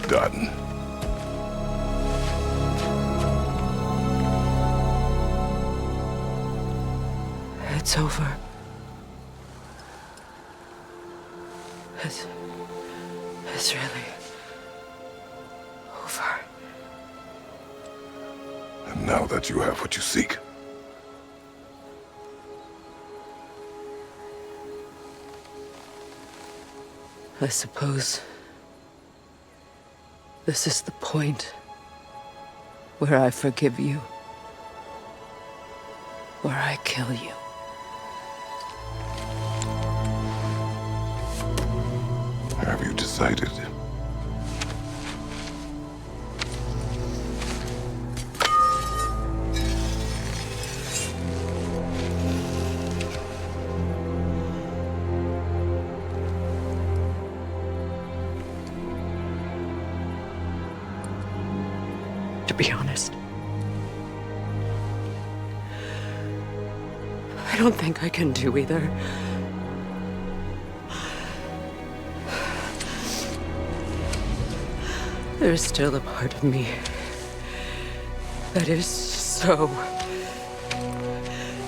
done. It's over. It's really over. And now that you have what you seek, I suppose this is the point where I forgive you, where I kill you. have you decided? To be honest, I don't think I can do either. There's still a part of me that is so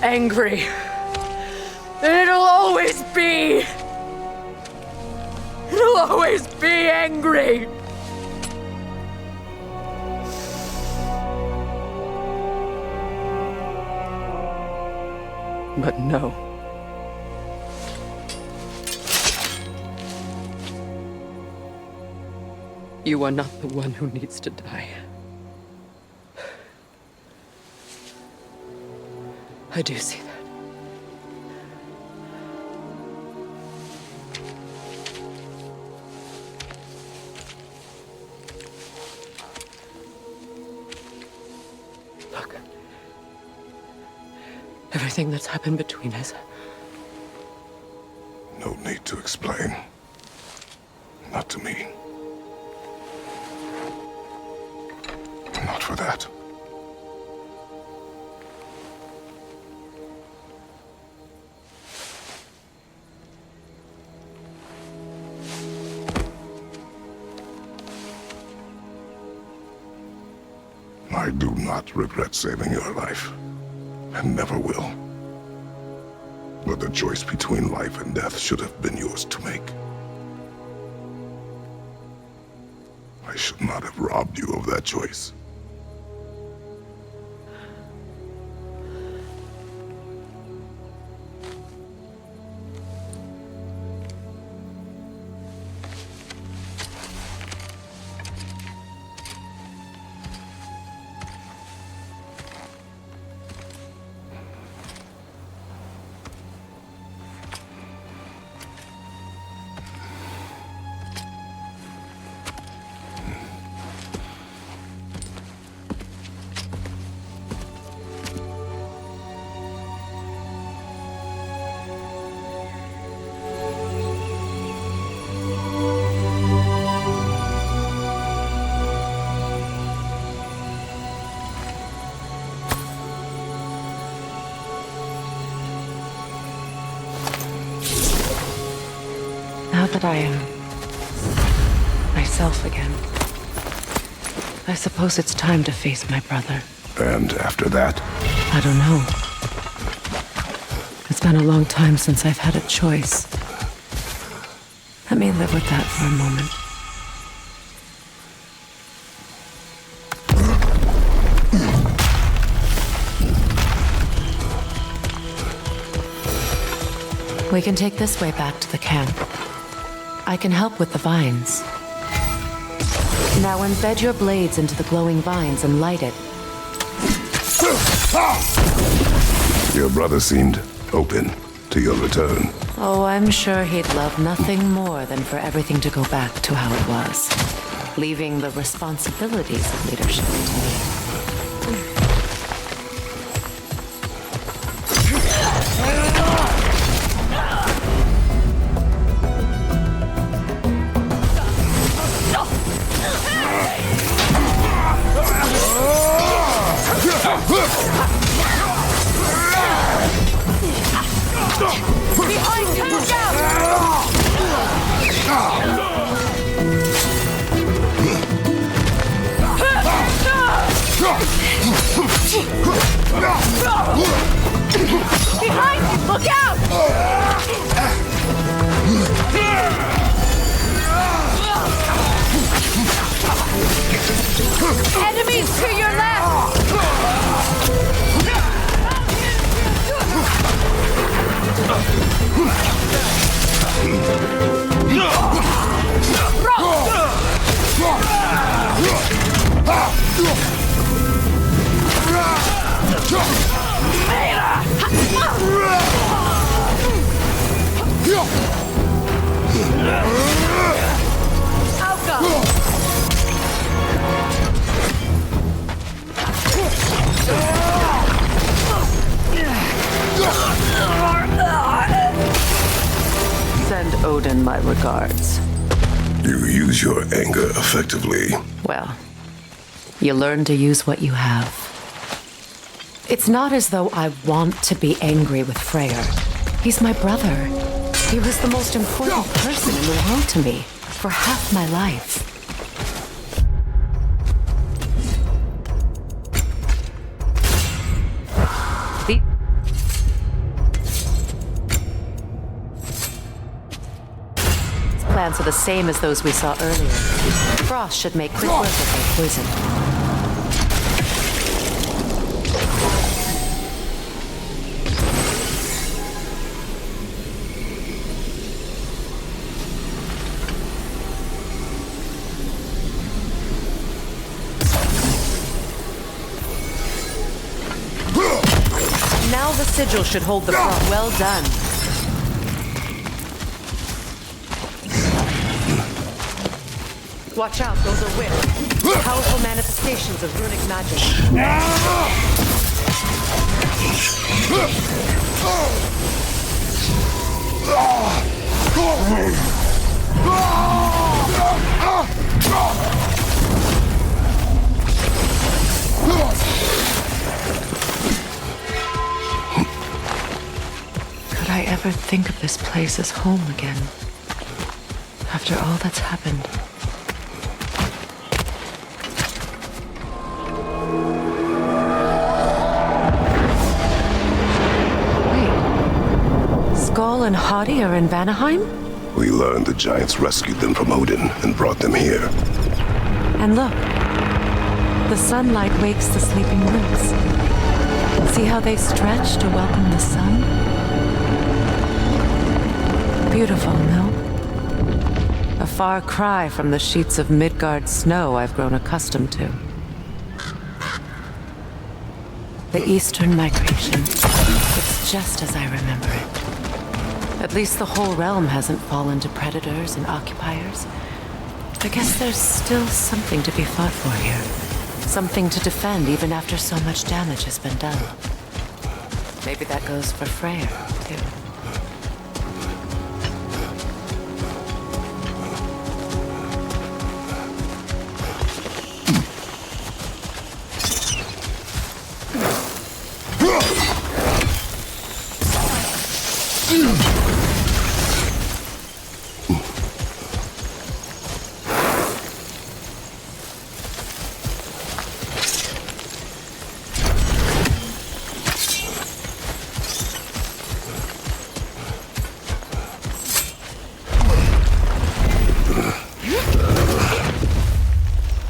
angry. And it'll always be. It'll always be angry. But no. You are not the one who needs to die. I do see that. Look. Everything that's happened between us. No need to explain. Not to me. Not for that. I do not regret saving your life, and never will. But the choice between life and death should have been yours to make. I should not have robbed you of that choice. Now that I am myself again, I suppose it's time to face my brother. And after that? I don't know. It's been a long time since I've had a choice. Let me live with that for a moment. We can take this way back to the camp. I can help with the vines. Now embed your blades into the glowing vines and light it. Your brother seemed open to your return. Oh, I'm sure he'd love nothing more than for everything to go back to how it was, leaving the responsibilities of leadership to me. Behind you! Look out! Look out! Enemies to your left! Send Odin my regards. You use your anger effectively. Well, you learn to use what you have. It's not as though I want to be angry with Freyr. He's my brother. He was the most important person in the world to me for half my life. These plants are the same as those we saw earlier. Frost should make quick work of their poison. Now the sigil should hold the front. Well done. Watch out, those are whips. Powerful manifestations of runic magic. Could I ever think of this place as home again? After all that's happened. Wait. Skull and Hadi are in Vanaheim? We learned the giants rescued them from Odin and brought them here. And look. The sunlight wakes the sleeping roots. See how they stretch to welcome the sun? Beautiful, no? A far cry from the sheets of Midgard snow I've grown accustomed to. The eastern migration. It's just as I remember it. At least the whole realm hasn't fallen to predators and occupiers. I guess there's still something to be fought for here. Something to defend even after so much damage has been done. Maybe that goes for Freyr, too.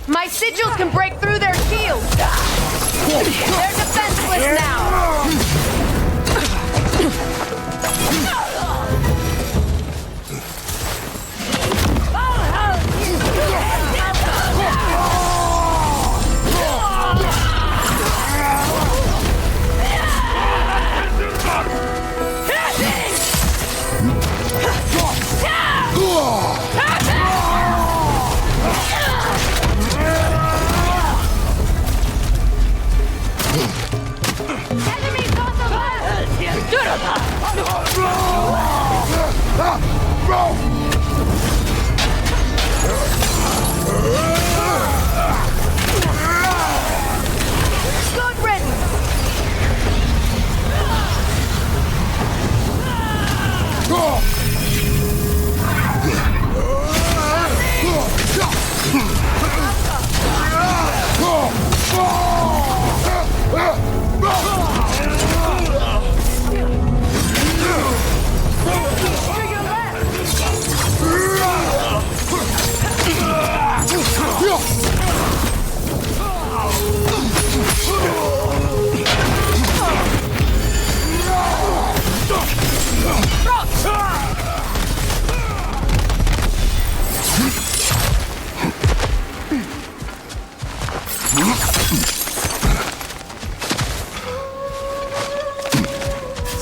My sigils can break through their shields! They're defenseless now! Good riddance!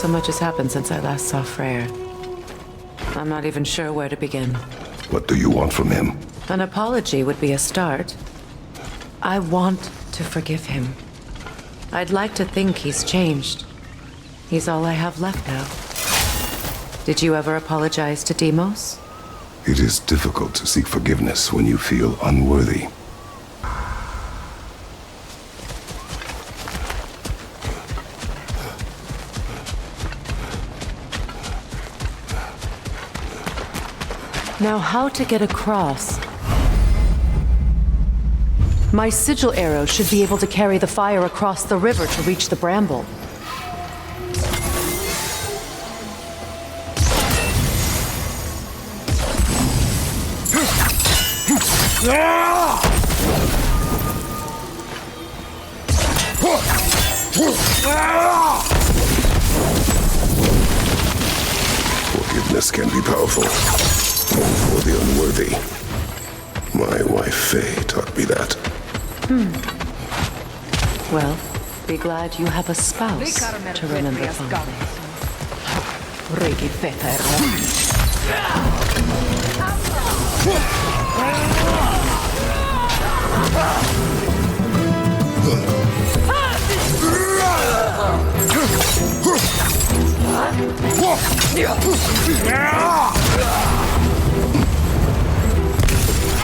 So much has happened since I last saw Freyr. I'm not even sure where to begin. What do you want from him? An apology would be a start. I want to forgive him. I'd like to think he's changed. He's all I have left now. Did you ever apologize to Deimos? It is difficult to seek forgiveness when you feel unworthy. Now, how to get across? My sigil arrow should be able to carry the fire across the river to reach the bramble. Forgiveness can be powerful, even for the unworthy. My wife Faye taught me that. Well, be glad you have a spouse to remember fondly.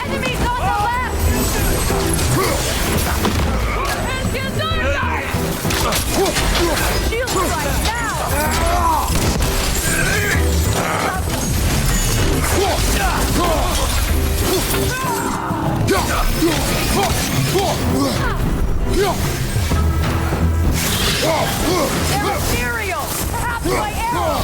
Enemies on the left! Shield right now! They're ethereal! Perhaps my arrow!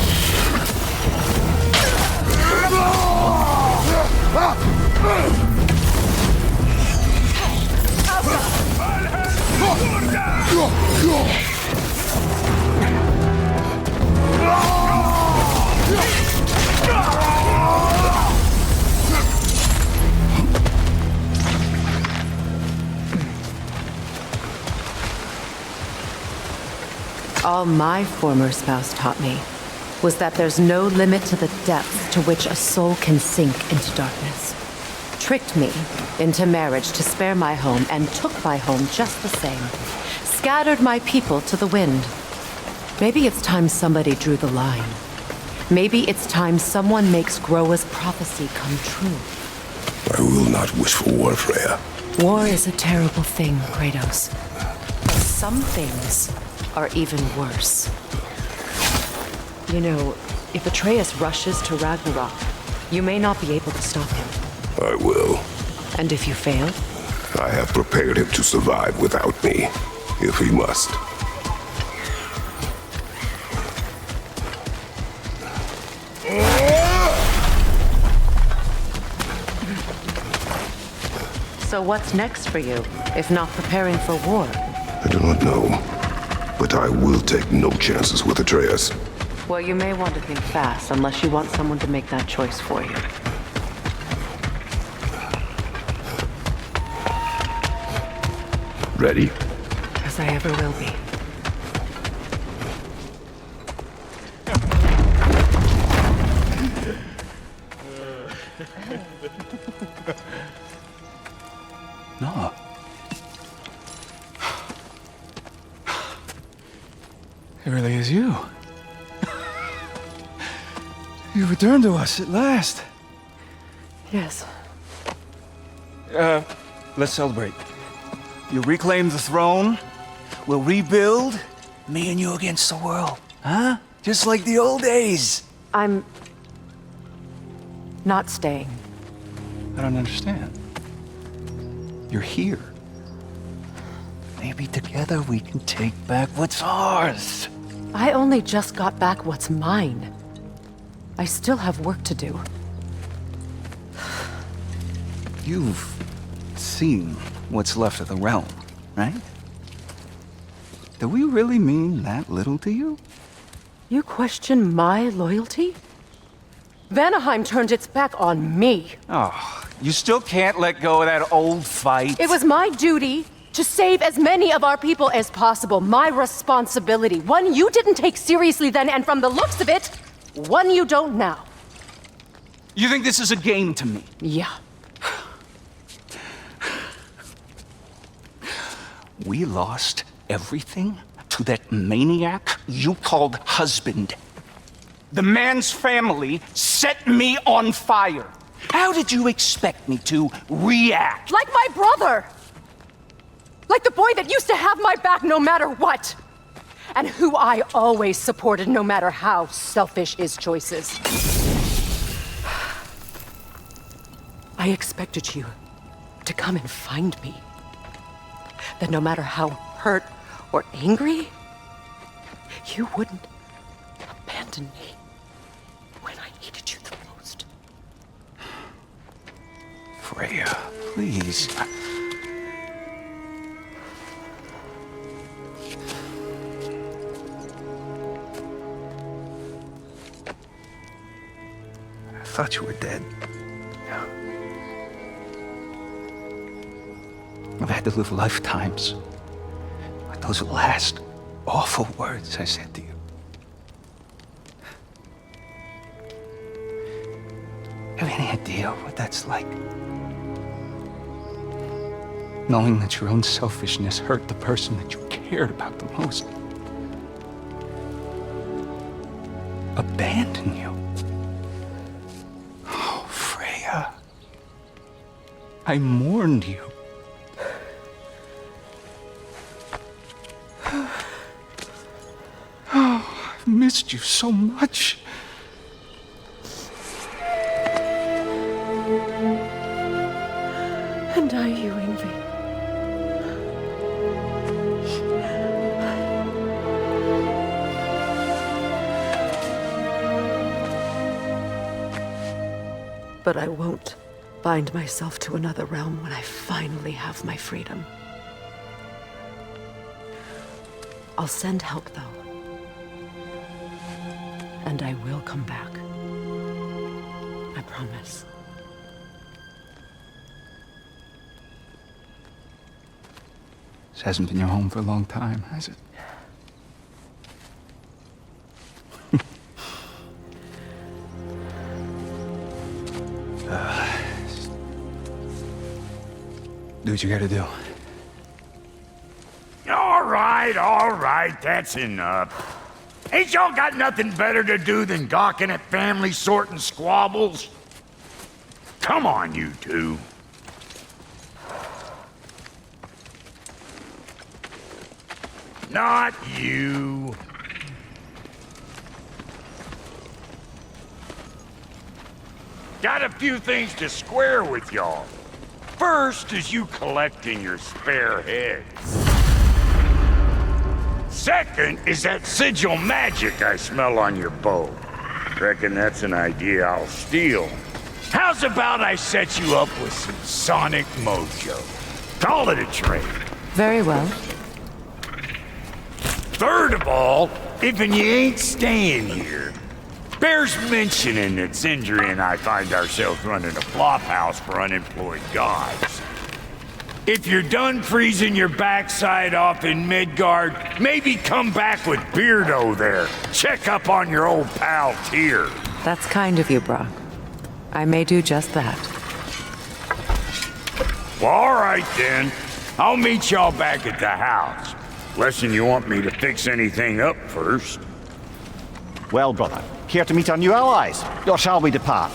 All my former spouse taught me was that there's no limit to the depth to which a soul can sink into darkness. Tricked me into marriage to spare my home and took my home just the same. Scattered my people to the wind. Maybe it's time somebody drew the line. Maybe it's time someone makes Groa's prophecy come true. I will not wish for war, Freya. War is a terrible thing, Kratos. But some things are even worse. You know, if Atreus rushes to Ragnarok, you may not be able to stop him. I will. And if you fail? I have prepared him to survive without me, if he must. So what's next for you, if not preparing for war? I do not know, but I will take no chances with Atreus. Well, you may want to think fast, unless you want someone to make that choice for you. Ready? As I ever will be. No. It really is you. You returned to us at last. Yes. Let's celebrate. You reclaim the throne. We'll rebuild. Me and you against the world. Huh? Just like the old days. I'm not staying. I don't understand. You're here. Maybe together we can take back what's ours. I only just got back what's mine. I still have work to do. You've seen what's left of the realm, right? Do we really mean that little to you? You question my loyalty? Vanaheim turned its back on me. Oh, you still can't let go of that old fight? It was my duty To save as many of our people as possible. My responsibility. One you didn't take seriously then, and from the looks of it, one you don't now. You think this is a game to me? Yeah. We lost everything to that maniac you called husband. The man's family set me on fire. How did you expect me to react? Like my brother! Like the boy that used to have my back no matter what! And who I always supported no matter how selfish his choices. I expected you to come and find me. That no matter how hurt or angry, you wouldn't abandon me when I needed you the most. Freya, please. I thought you were dead. I've had to live lifetimes with those last awful words I said to you. Have any idea what that's like? Knowing that your own selfishness hurt the person that you cared about the most. Abandon you. Oh, Freya. I mourned you. Oh, I've missed you so much. And I you, Yngvi. But I won't bind myself to another realm when I finally have my freedom. I'll send help, though. And I will come back. I promise. This hasn't been your home for a long time, has it? Do what you gotta do. All right, that's enough. Ain't y'all got nothing better to do than gawking at family sorting squabbles? Come on, you two. Not you. Got a few things to square with y'all. First is you collecting your spare heads. Second is that sigil magic I smell on your bow. Reckon that's an idea I'll steal. How's about I set you up with some sonic mojo? Call it a trade. Very well. Third of all, if you ain't staying here, bears mentioning that Sindri and I find ourselves running a flop house for unemployed gods. If you're done freezing your backside off in Midgard, maybe come back with Beardo there. Check up on your old pal Tyr. That's kind of you, Brock. I may do just that. Well, all right then. I'll meet y'all back at the house. Less'n you want me to fix anything up first. Well, brother, care to meet our new allies? Or shall we depart?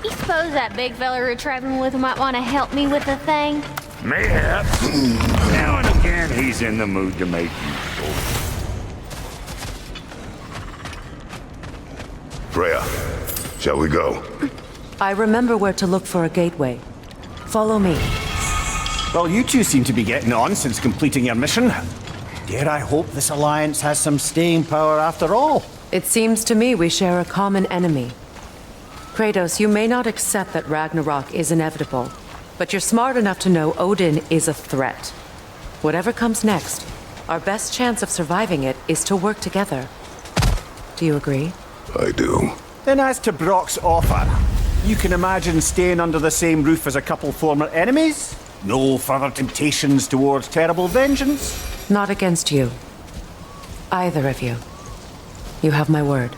You suppose that big fella we're traveling with might want to help me with a thing? Mayhaps. Now and again, he's in the mood to make useful. Freya, shall we go? I remember where to look for a gateway. Follow me. Well, you two seem to be getting on since completing your mission. Dare I hope this alliance has some staying power after all? It seems to me we share a common enemy. Kratos, you may not accept that Ragnarok is inevitable, but you're smart enough to know Odin is a threat. Whatever comes next, our best chance of surviving it is to work together. Do you agree? I do. Then as to Brock's offer, You can imagine staying under the same roof as a couple former enemies? No further temptations towards terrible vengeance? Not against you. Either of you. You have my word.